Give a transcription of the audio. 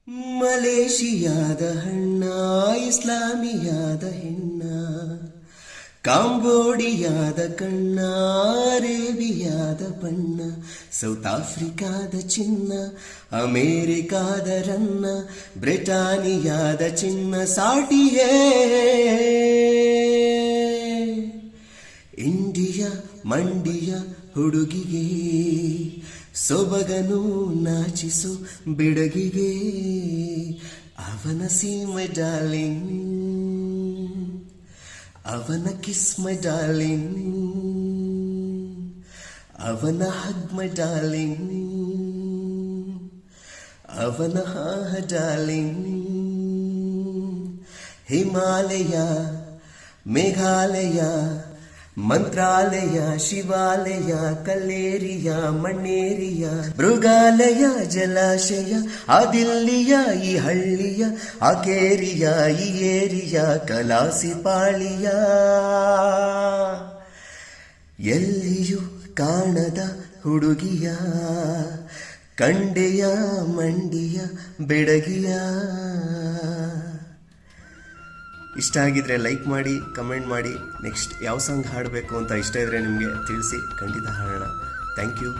ಮಲೇಷಿಯಾದ ಹಣ್ಣ, ಇಸ್ಲಾಮಿಯಾದ ಹೆಣ್ಣ, ಕಾಂಬೋಡಿಯಾದ ಕಣ್ಣ, ಅರೇಬಿಯಾದ ಬಣ್ಣ, ಸೌತ್ ಆಫ್ರಿಕಾದ ಚಿನ್ನ, ಅಮೇರಿಕಾದ ರನ್ನ, ಬ್ರಿಟಾನಿಯಾದ ಚಿನ್ನ ಸಾಟಿಯೇ. ಇಂಡಿಯಾ ಮಂಡಿಯ ಹುಡುಗಿಗೆ ಸೊಬಗನು ನಾಚಿಸು ಬಿಡಗಿಗೆ, ಅವನ ಸೀಮೆ ಡಾರ್ಲಿಂಗ್, ಅವನ ಕಿಸ್ ಮೈ ಡಾರ್ಲಿಂಗ್, ಅವನ ಹಗ್ ಮೈ ಡಾರ್ಲಿಂಗ್, ಅವನ ಹಾಹ ಡಾರ್ಲಿಂಗ್. ಹಿಮಾಲಯ, ಮೇಘಾಲಯ, ಮಂತ್ರಾಲಯ, ಶಿವಾಲಯ, ಕಲ್ಲೇರಿಯ, ಮಣ್ಣೇರಿಯ, ಮೃಗಾಲಯ, ಜಲಾಶಯ, ಆ ದಿಲ್ಲಿಯ, ಈ ಹಳ್ಳಿಯ, ಆ ಕೇರಿಯ, ಈ ಏರಿಯ, ಕಲಾಸಿಪಾಳಿಯ, ಎಲ್ಲಿಯೂ ಕಾಣದ ಹುಡುಗಿಯ, ಕಂಡೆಯ ಮಂಡಿಯ ಬೆಡಗಿಯ. ಇಷ್ಟ ಆಗಿದ್ರೆ ಲೈಕ್ ಮಾಡಿ, ಕಮೆಂಟ್ ಮಾಡಿ. ನೆಕ್ಸ್ಟ್ ಯಾವ ಸಾಂಗ್ ಹಾಡಬೇಕು ಅಂತ ಇಷ್ಟ ಇದ್ದರೆ ನಿಮಗೆ ತಿಳಿಸಿ, ಖಂಡಿತ ಹಾಡೋಣ. Thank you.